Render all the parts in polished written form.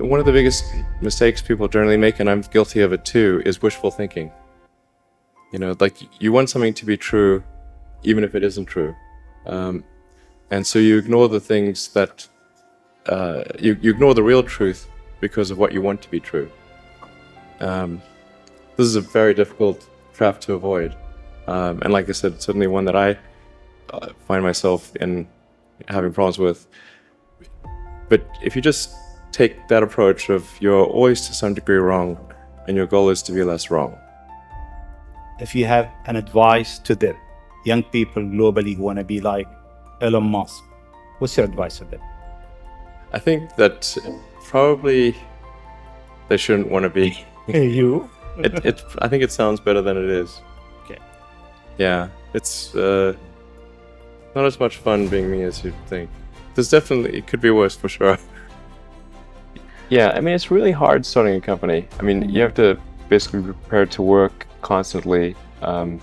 one of the biggest mistakes people generally make, and I'm guilty of it too, is wishful thinking. You know, like you want something to be true, even if it isn't true. And so you ignore the things that, you ignore the real truth because of what you want to be true. This is a very difficult trap to avoid. And like I said, certainly one that I find myself in having problems with. But if you just take that approach of you're always to some degree wrong, and your goal is to be less wrong. If you have an advice to the young people globally who want to be like Elon Musk, what's your advice to them? I think that probably they shouldn't want to be. You? I think it sounds better than it is. Okay. Yeah, it's not as much fun being me as you'd think. There's definitely, it could be worse for sure. Yeah, I mean, it's really hard starting a company. I mean, you have to basically be prepared to work constantly, you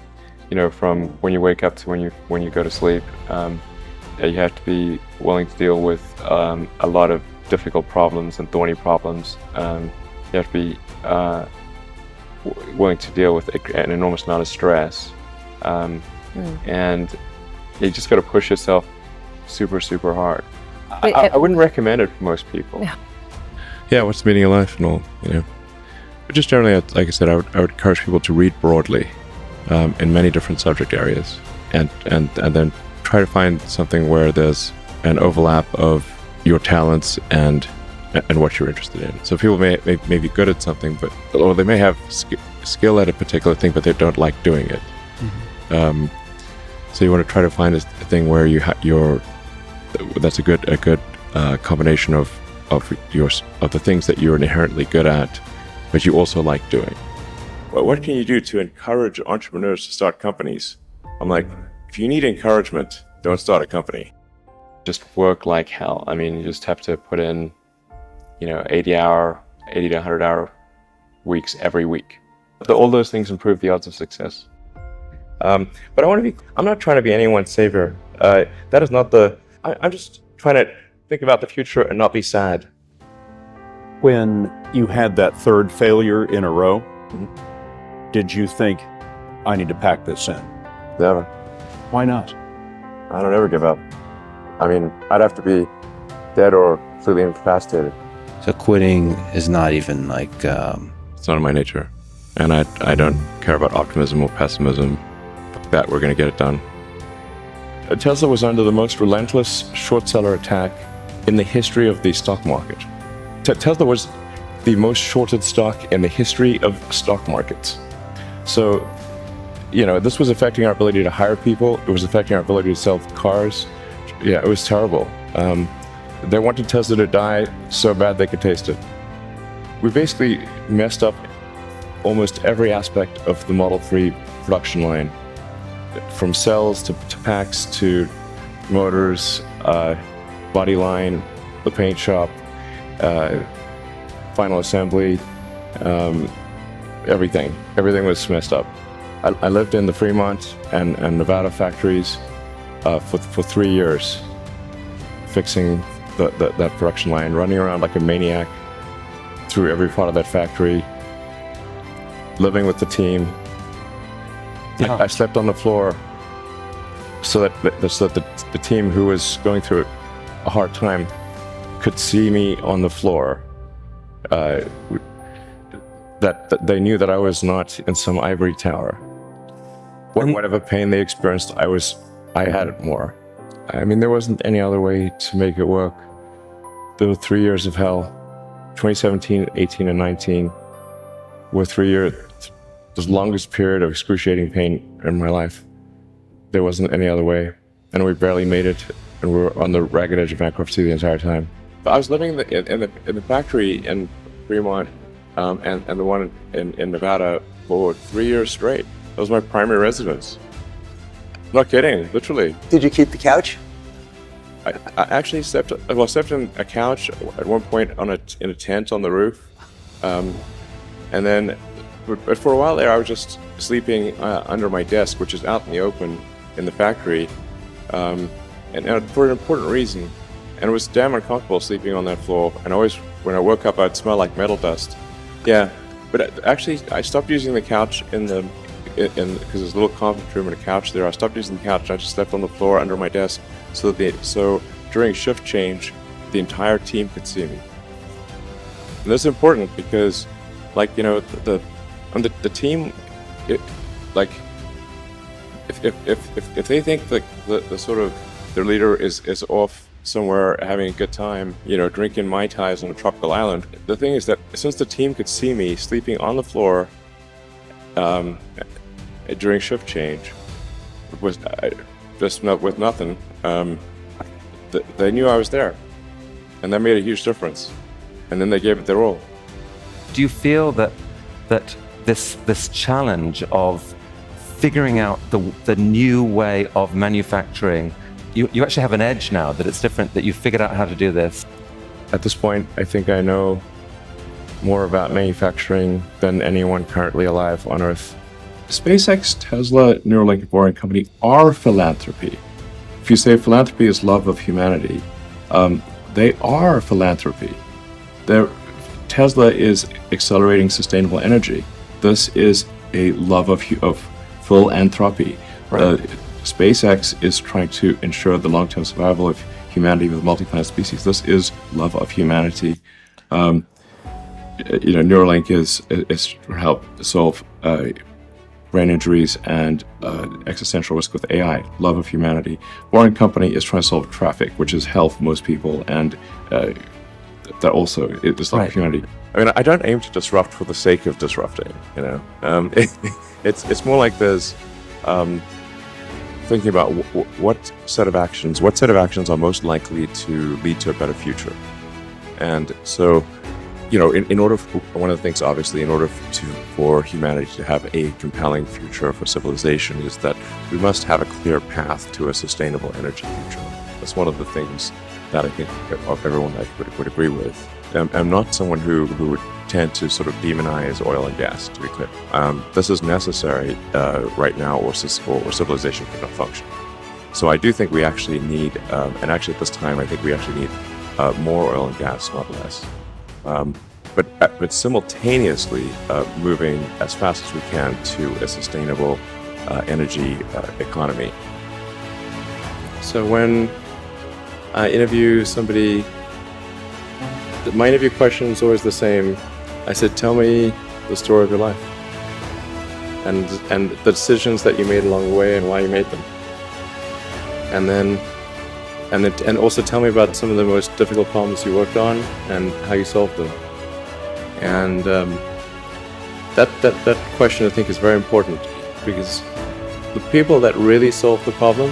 know, from when you wake up to when you go to sleep. You have to be willing to deal with a lot of difficult problems and thorny problems. You have to be willing to deal with an enormous amount of stress. And you just got to push yourself super hard. I wouldn't recommend it for most people. No. Yeah, what's the meaning of life and all, you know. But just generally, like I said, I would encourage people to read broadly in many different subject areas, and then try to find something where there's an overlap of your talents and what you're interested in. So people may be good at something, or they may have skill at a particular thing, but they don't like doing it. Mm-hmm. So you want to try to find a thing where that's a good combination of the things that you're inherently good at, but you also like doing. Well, what can you do to encourage entrepreneurs to start companies? I'm like, if you need encouragement, don't start a company. Just work like hell. I mean, you just have to put in, you know, 80 to 100 hour weeks every week. All those things improve the odds of success. But I'm not trying to be anyone's savior. That is not I'm just trying to think about the future and not be sad. When you had that third failure in a row, did you think, I need to pack this in? Never. Why not? I don't ever give up. I mean, I'd have to be dead or completely incapacitated. So quitting is not even like... It's not in my nature. And I don't care about optimism or pessimism. That we're going to get it done. Tesla was under the most relentless short seller attack in the history of the stock market. Tesla was the most shorted stock in the history of stock markets. So, you know, this was affecting our ability to hire people. It was affecting our ability to sell cars. Yeah, it was terrible. They wanted Tesla to die so bad they could taste it. We basically messed up almost every aspect of the Model 3 production line. From cells to packs to motors, body line, the paint shop, final assembly, everything. Everything was messed up. I lived in the Fremont and Nevada factories for 3 years, fixing that production line, running around like a maniac through every part of that factory, living with the team. I slept on the floor so that the team who was going through a hard time could see me on the floor. That they knew that I was not in some ivory tower. Whatever pain they experienced, I had it more. I mean, there wasn't any other way to make it work. There were 3 years of hell. 2017, 18, and 19 were 3 years. The longest period of excruciating pain in my life. There wasn't any other way, and we barely made it, and we were on the ragged edge of bankruptcy the entire time. But I was living in the factory in Fremont and the one in Nevada for 3 years straight. That was my primary residence. I'm not kidding, literally. Did you keep the couch? I actually slept in a couch at one point in a tent on the roof, and then. But for a while there, I was just sleeping under my desk, which is out in the open in the factory, and for an important reason. And it was damn uncomfortable sleeping on that floor, and I always when I woke up, I'd smell like metal dust. Yeah, but actually, I stopped using the couch because there's a little conference room and a couch there. I stopped using the couch. I just slept on the floor under my desk, so during shift change, the entire team could see me. And this is important because, like, you know, the team, if they think the sort of their leader is off somewhere having a good time, you know, drinking Mai Tais on a tropical island. The thing is that since the team could see me sleeping on the floor during shift change, with nothing, they knew I was there, and that made a huge difference. And then they gave it their all. Do you feel that this challenge of figuring out the new way of manufacturing, you actually have an edge now, that it's different, that you've figured out how to do this? At this point, I think I know more about manufacturing than anyone currently alive on Earth. SpaceX, Tesla, Neuralink, and Boring Company are philanthropy. If you say philanthropy is love of humanity, they are philanthropy. Tesla is accelerating sustainable energy. This is a love of philanthropy. Right. SpaceX is trying to ensure the long-term survival of humanity with multi-planet species. This is love of humanity. You know, Neuralink is to help solve brain injuries and existential risk with AI. Love of humanity. Boring Company is trying to solve traffic, which is hell for most people, and that also is love of humanity. I mean, I don't aim to disrupt for the sake of disrupting. You know, it's more like there's thinking about what set of actions are most likely to lead to a better future. And so, you know, one of the things, obviously, in order for humanity to have a compelling future for civilization, is that we must have a clear path to a sustainable energy future. That's one of the things that I think everyone would agree with. I'm not someone who would tend to sort of demonize oil and gas, to be clear. This is necessary right now, or civilization cannot function. So I do think we actually need, and actually at this time, I think we actually need more oil and gas, not less. But simultaneously moving as fast as we can to a sustainable energy economy. So when I interview somebody, my interview question is always the same. I said, tell me the story of your life and the decisions that you made along the way and why you made them. And also tell me about some of the most difficult problems you worked on and how you solved them. And that question, I think, is very important, because the people that really solve the problem,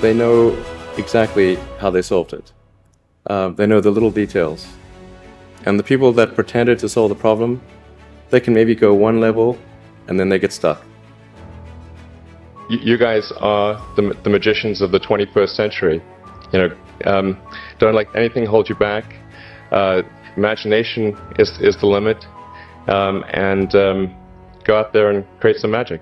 they know exactly how they solved it. They know the little details. And the people that pretended to solve the problem, they can maybe go one level and then they get stuck. You guys are the magicians of the 21st century. You know, don't let anything hold you back. Imagination is the limit, and go out there and create some magic.